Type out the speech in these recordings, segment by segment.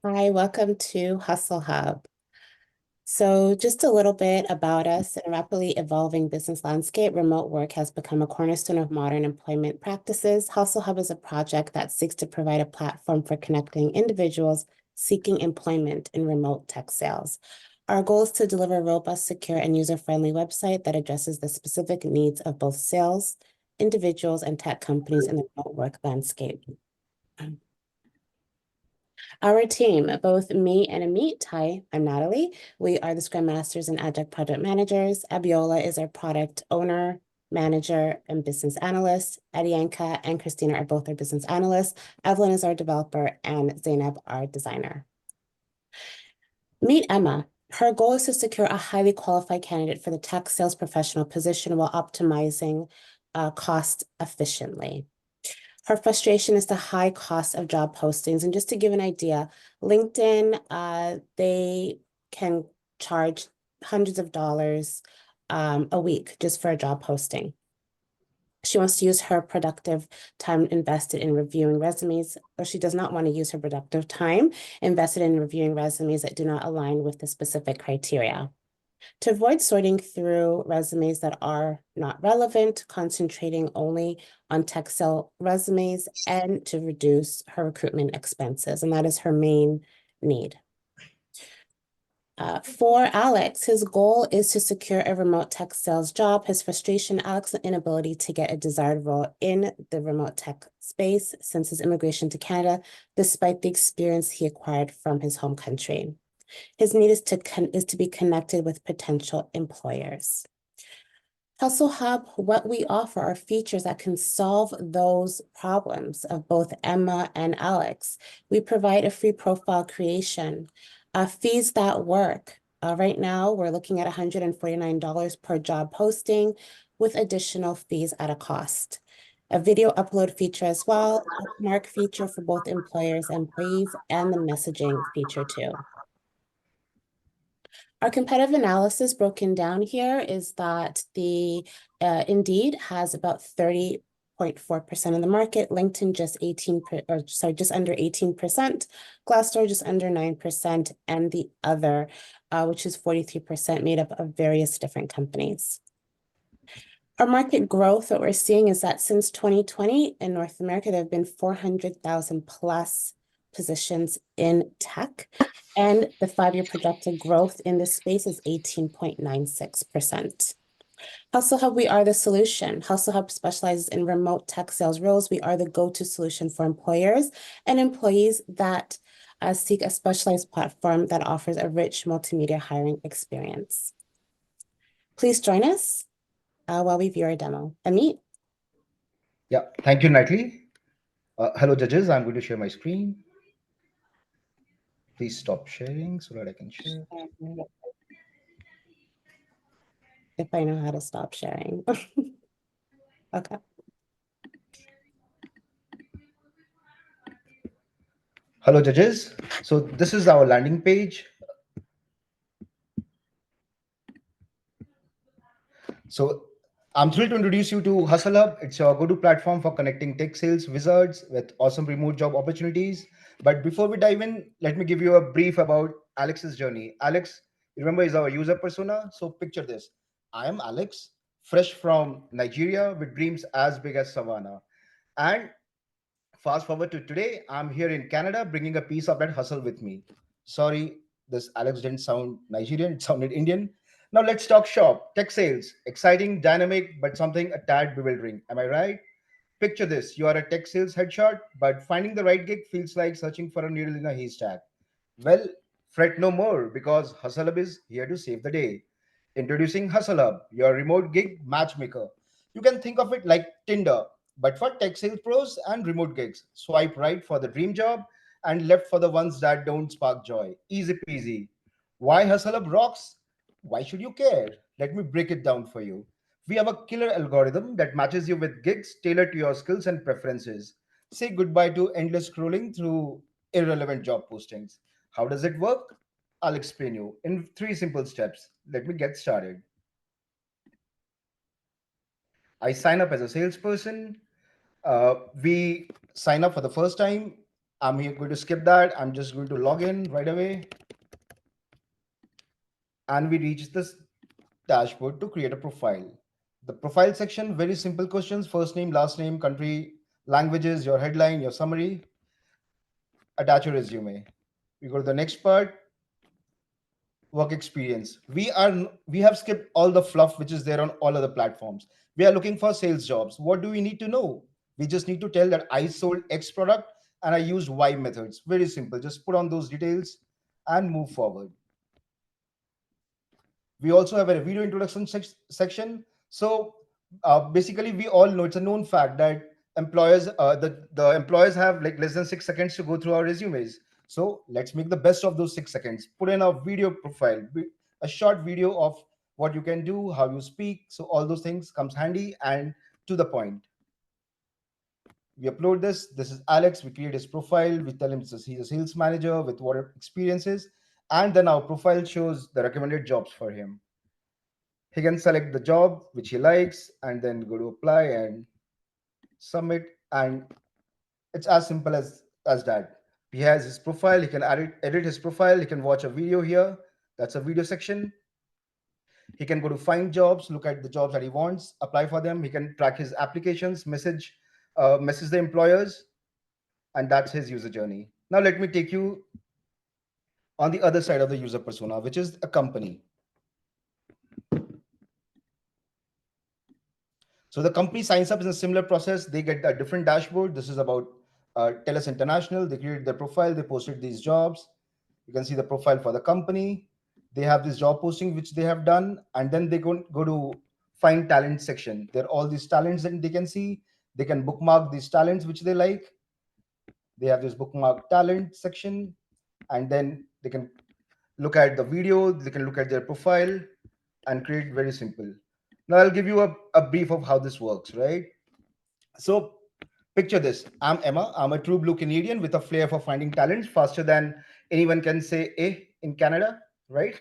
Hi, welcome to HustleHub. So, just a little bit about us. In a rapidly evolving business landscape, remote work has become a cornerstone of modern employment practices. HustleHub is a project that seeks to provide a platform for connecting individuals seeking employment in remote tech sales. Our goal is to deliver a robust, secure, and user-friendly website that addresses the specific needs of both sales, individuals, and tech companies in the remote work landscape. Our team, both me and Amit, hi, I'm Natalie. We are the Scrum Masters and Adjunct Project Managers. Abiola is our product owner, manager, and business analyst. Adianka and Christina are both our business analysts. Evelyn is our developer, and Zainab, our designer. Meet Emma. Her goal is to secure a highly qualified candidate for the tech sales professional position while optimizing cost efficiently. Her frustration is the high cost of job postings. And just to give an idea, LinkedIn, they can charge hundreds of dollars a week just for a job posting. She wants to use her productive time invested in reviewing resumes, or she does not want to use her productive time invested in reviewing resumes that do not align with the specific criteria. To avoid sorting through resumes that are not relevant, concentrating only on tech sale resumes, and to reduce her recruitment expenses. And that is her main need. For Alex, his goal is to secure a remote tech sales job. His frustration, Alex's inability to get a desired role in the remote tech space since his immigration to Canada, despite the experience he acquired from his home country. His need is to be connected with potential employers. HustleHub, what we offer are features that can solve those problems of both Emma and Alex. We provide a free profile creation, fees that work. Right now, we're looking at $149 per job posting with additional fees at a cost. A video upload feature as well, a mark feature for both employers and employees, and the messaging feature too. Our competitive analysis broken down here is that the Indeed has about 30.4% of the market, LinkedIn just under 18%, Glassdoor just under 9%, and the other, which is 43% made up of various different companies. Our market growth, what we're seeing is that since 2020 in North America, there have been 400,000 plus positions in tech, and the 5-year projected growth in this space is 18.96%. HustleHub, we are the solution. HustleHub specializes in remote tech sales roles. We are the go-to solution for employers and employees that seek a specialized platform that offers a rich multimedia hiring experience. Please join us while we view our demo. Amit? Yeah, thank you, Natalie. Hello, judges. I'm going to share my screen. Please stop sharing so that I can share. If I know how to stop sharing. Okay. Hello, judges. So this is our landing page. So I'm thrilled to introduce you to HustleHub. It's your go-to platform for connecting tech sales wizards with awesome remote job opportunities. But before we dive in, let me give you a brief about Alex's journey. Alex, remember, is our user persona. So picture this. I am Alex, fresh from Nigeria with dreams as big as Savannah. And fast forward to today, I'm here in Canada bringing a piece of that hustle with me. Sorry, this Alex didn't sound Nigerian, it sounded Indian. Now let's talk shop. Tech sales. Exciting, dynamic, but something a tad bewildering. Am I right? Picture this, you are a tech sales headshot, but finding the right gig feels like searching for a needle in a haystack. Well, fret no more because HustleHub is here to save the day. Introducing HustleHub, your remote gig matchmaker. You can think of it like Tinder, but for tech sales pros and remote gigs. Swipe right for the dream job and left for the ones that don't spark joy. Easy peasy. Why HustleHub rocks? Why should you care? Let me break it down for you. We have a killer algorithm that matches you with gigs tailored to your skills and preferences. Say goodbye to endless scrolling through irrelevant job postings. How does it work? I'll explain you in three simple steps. Let me get started. I sign up as a salesperson. We sign up for the first time. I'm here going to skip that. I'm just going to log in right away. And we reach this dashboard to create a profile. The profile section, very simple questions: first name, last name, country, languages, your headline, your summary, attach your resume. We go to the next part, work experience. We have skipped all the fluff which is there on all other platforms. We are looking for sales jobs. What do we need to know? We just need to tell that I sold X product and I used Y methods. Very simple. Just put on those details and move forward. We also have a video introduction section. So basically, we all know it's a known fact that the employers have like less than 6 seconds to go through our resumes. So let's make the best of those 6 seconds. Put in a video profile, a short video of what you can do, how you speak. So all those things comes handy and to the point. We upload this. This is Alex. We create his profile. We tell him he's a sales manager with what experiences, and then our profile shows the recommended jobs for him. He can select the job which he likes and then go to apply and submit. And it's as simple as that. He has his profile. He can edit his profile. He can watch a video here. That's a video section. He can go to find jobs, look at the jobs that he wants, apply for them. He can track his applications, message the employers, and that's his user journey. Now let me take you on the other side of the user persona, which is a company. So the company signs up in a similar process. They get a different dashboard. This is about TELUS International. They created their profile. They posted these jobs. You can see the profile for the company. They have this job posting which they have done, and then they go to find talent section. There are all these talents that they can see. They can bookmark these talents which they like. They have this bookmark talent section, and then they can look at the video. They can look at their profile and create very simple. Now I'll give you a brief of how this works, right? So picture this. I'm Emma. I'm a true blue Canadian with a flair for finding talents faster than anyone can say eh in Canada, right?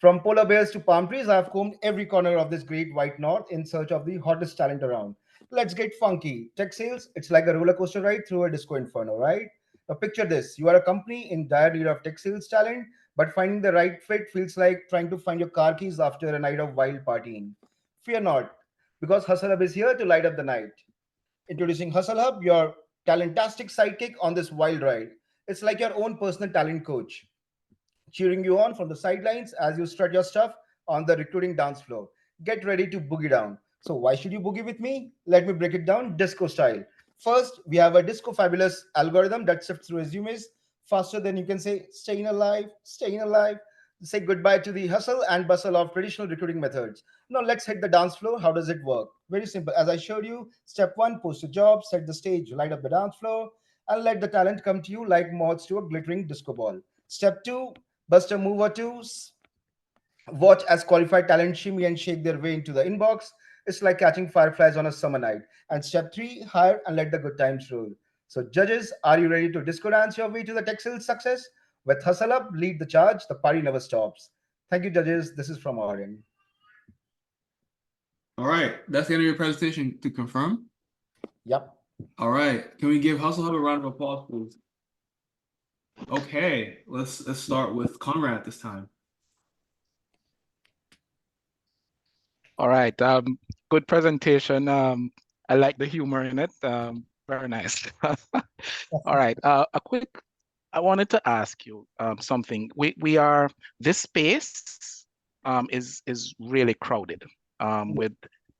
From polar bears to palm trees, I've combed every corner of this great white north in search of the hottest talent around. Let's get funky. Tech sales, it's like a roller coaster ride through a disco inferno, right? Now picture this. You are a company in dire need of tech sales talent, but finding the right fit feels like trying to find your car keys after a night of wild partying. Fear not, because HustleHub is here to light up the night. Introducing HustleHub, your talentastic sidekick on this wild ride. It's like your own personal talent coach, cheering you on from the sidelines as you strut your stuff on the recruiting dance floor. Get ready to boogie down. So, why should you boogie with me? Let me break it down disco style. First, we have a disco fabulous algorithm that sifts through resumes faster than you can say staying alive. Say goodbye to the hustle and bustle of traditional recruiting methods. Now, let's hit the dance floor. How does it work? Very simple. As I showed you, step one, post a job, set the stage, light up the dance floor, and let the talent come to you like moths to a glittering disco ball. Step two, bust a move or two, watch as qualified talent shimmy and shake their way into the inbox. It's like catching fireflies on a summer night. And step three, hire and let the good times roll. So, judges, are you ready to disco dance your way to the tech sales success? With Hustle Up, lead the charge. The party never stops. Thank you, judges. This is from our end. All right, that's the end of your presentation. To confirm. Yep. All right, can we give HustleHub a round of applause, please? Okay, let's start with Conrad this time. All right. Good presentation. I like the humor in it. Very nice. All right. I wanted to ask you something. This space is really crowded with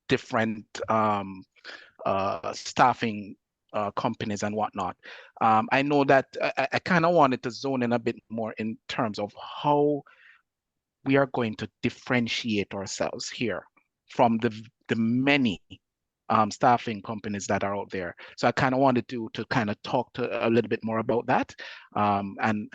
different staffing companies and whatnot. I know that I kind of wanted to zone in a bit more in terms of how we are going to differentiate ourselves here from the many staffing companies that are out there. So I kind of wanted to kind of talk to a little bit more about that, and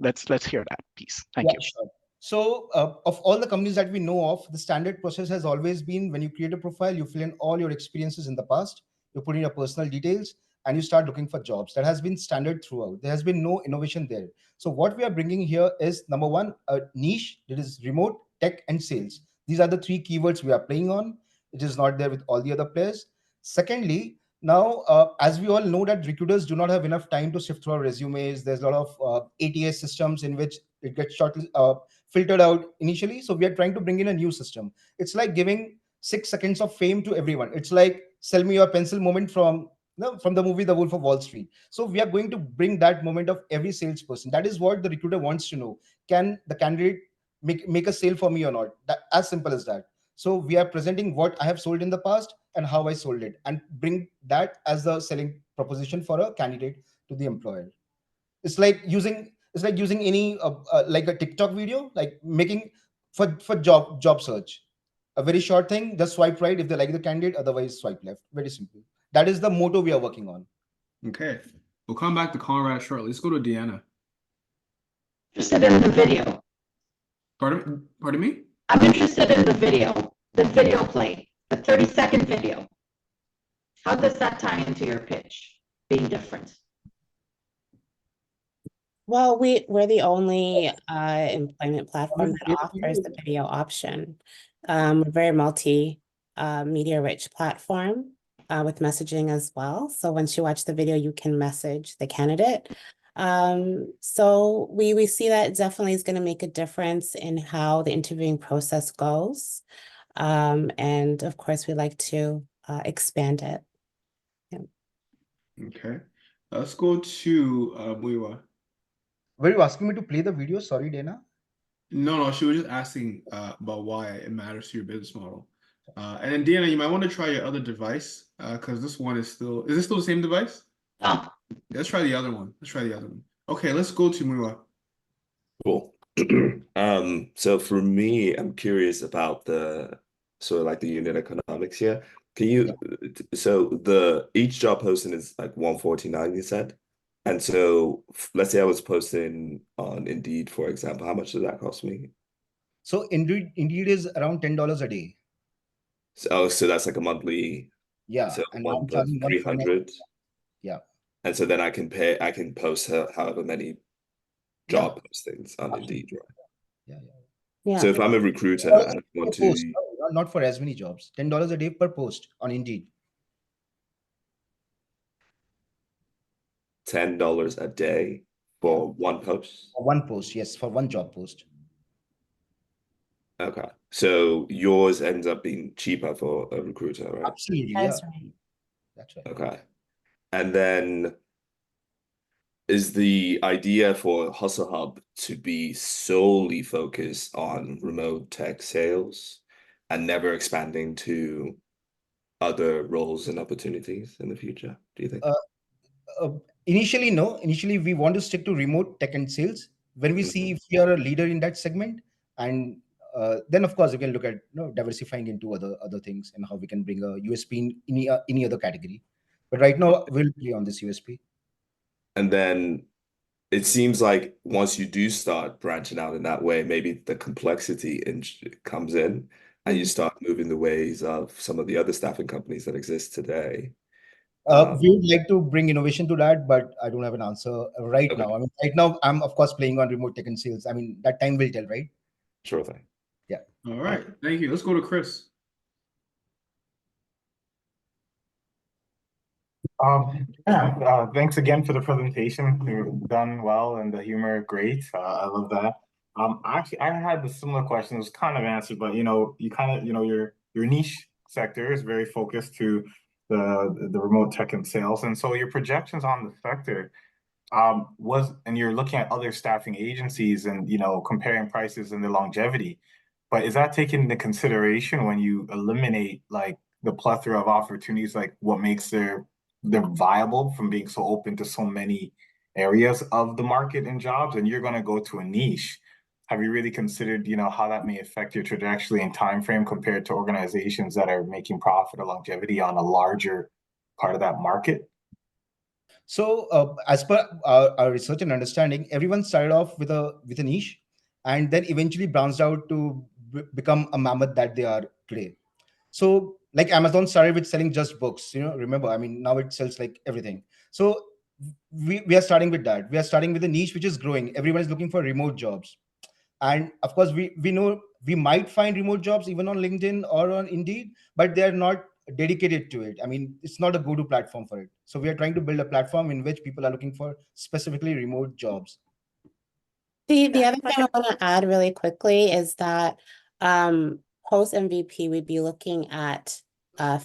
let's hear that piece. Thank you. Sure. So, of all the companies that we know of, the standard process has always been when you create a profile, you fill in all your experiences in the past, you put in your personal details, and you start looking for jobs. That has been standard throughout. There has been no innovation there. So, what we are bringing here is number one, a niche that is remote, tech, and sales. These are the three keywords we are playing on. It is not there with all the other players. Secondly, Now, as we all know that recruiters do not have enough time to sift through our resumes. There's a lot of ATS systems in which it gets filtered out initially. So we are trying to bring in a new system. It's like giving 6 seconds of fame to everyone. It's like sell me your pencil moment from from the movie The Wolf of Wall Street. So we are going to bring that moment of every salesperson. That is what the recruiter wants to know. Can the candidate make a sale for me or not? That, as simple as that. So we are presenting what I have sold in the past and how I sold it, and bring that as the selling proposition for a candidate to the employer. It's like using any like a TikTok video, like making for job search. A very short thing, just swipe right if they like the candidate, otherwise swipe left. Very simple. That is the motto we are working on. Okay. We'll come back to Conrad shortly. Let's go to Deanna. Interested in the video. Pardon me? I'm interested in the video play, the 30-second video. How does that tie into your pitch being different? Well, we're the only employment platform that offers the video option. We're very media rich platform with messaging as well. So once you watch the video, you can message the candidate. So we see that definitely is going to make a difference in how the interviewing process goes. And of course, we like to expand it. Okay. Let's go to Muiwa. Were you asking me to play the video? Sorry, Dana. No, she was just asking about why it matters to your business model. And then Deanna, you might want to try your other device because this one is this still the same device? Oh, Let's try the other one. Okay, let's go to Muiwa. Cool. So for me, I'm curious about the sort of like the unit economics here. Can you, so each job posting is like $149, you said? And so let's say I was posting on Indeed, for example, how much does that cost me? So Indeed is around $10 a day. So that's like a monthly, Yeah, so and a I'm month of charging 300. Yeah. And so then I can post however many job postings on Indeed, right? Yeah. So if I'm a recruiter $10 and I per want post, to, not for as many jobs. $10 a day per post on Indeed. $10 a day for one post? For one post, yes, for one job post. Okay. So yours ends up being cheaper for a recruiter, right? Absolutely, That's yeah. right. That's right. Okay. And then is the idea for HustleHub to be solely focused on remote tech sales and never expanding to other roles and opportunities in the future, do you think? Initially, no. Initially, we want to stick to remote tech and sales. When we see if we are a leader in that segment, and then of course we can look at diversifying into other things and how we can bring a USP in any other category. But right now, we'll play on this USP. And then it seems like once you do start branching out in that way, maybe the complexity comes in and you start moving the ways of some of the other staffing companies that exist today. We would like to bring innovation to that, but I don't have an answer right now. I mean, right now, I'm of course playing on remote tech and sales. I mean, that time will tell, right? Sure thing. Yeah. All right. Thank you. Let's go to Chris. Thanks again for the presentation. You've done well and the humor great. I love that. Actually, I had the similar question. It was kind of answered, but your niche sector is very focused to the remote tech and sales, and so your projections on the sector and you're looking at other staffing agencies and comparing prices and the longevity. But is that taken into consideration when you eliminate like the plethora of opportunities, like what makes they're viable from being so open to so many areas of the market and jobs, and you're going to go to a niche? Have you really considered, how that may affect your trajectory and time frame compared to organizations that are making profit or longevity on a larger part of that market? So, as per our research and understanding, everyone started off with a niche, and then eventually branched out to become a mammoth that they are today. So, like Amazon started with selling just books. Remember, I mean, now it sells like everything. So, we are starting with that. We are starting with a niche which is growing. Everyone is looking for remote jobs, and of course, we know we might find remote jobs even on LinkedIn or on Indeed, but they are not dedicated to it. I mean, it's not a go-to platform for it. So we are trying to build a platform in which people are looking for specifically remote jobs. The other thing I want to add really quickly is that post MVP, we'd be looking at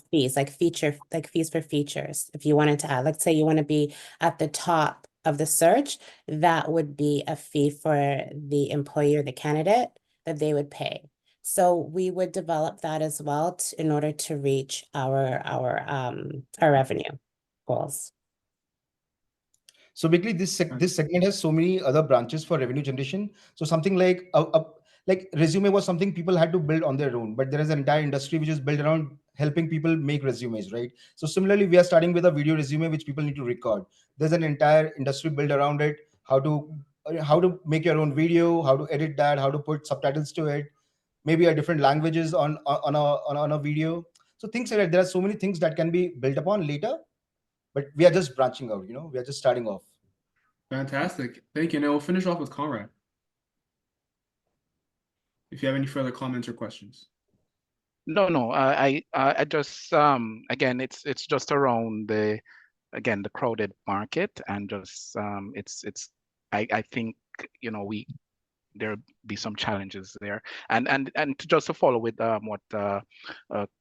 fees, like fees for features. If you wanted to add, let's say you want to be at the top of the search, that would be a fee for the employee or the candidate that they would pay. So we would develop that as well in order to reach our revenue goals. So basically, this segment has so many other branches for revenue generation. So something like like resume was something people had to build on their own, but there is an entire industry which is built around helping people make resumes, right? So similarly, we are starting with a video resume which people need to record. There's an entire industry built around it. How to make your own video, how to edit that, how to put subtitles to it, maybe a different languages on a video. So things like that. There are so many things that can be built upon later, but we are just branching out. We are just starting off. Fantastic. Thank you. Now we'll finish off with Conrad. If you have any further comments or questions. No. I just again, it's just around the crowded market, and just I think there'll be some challenges there, and just to follow with what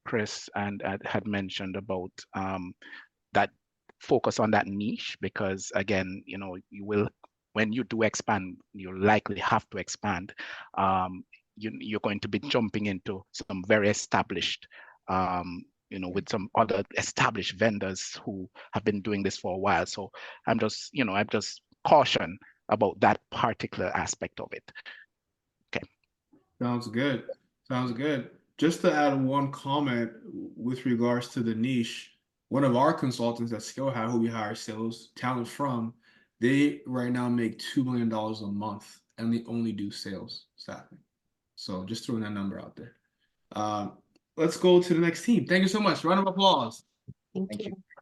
Chris and had mentioned about that focus on that niche, because again, you will, when you do expand, you'll likely have to expand. You're going to be jumping into some very established, with some other established vendors who have been doing this for a while. So I'm just caution about that particular aspect of it. Okay. Sounds good. Sounds good. Just to add one comment with regards to the niche, one of our consultants at SkillHub, who we hire sales talent from, they right now make $2 million a month, and they only do sales staffing. So just throwing that number out there. Let's go to the next team. Thank you so much. Round of applause. Thank you.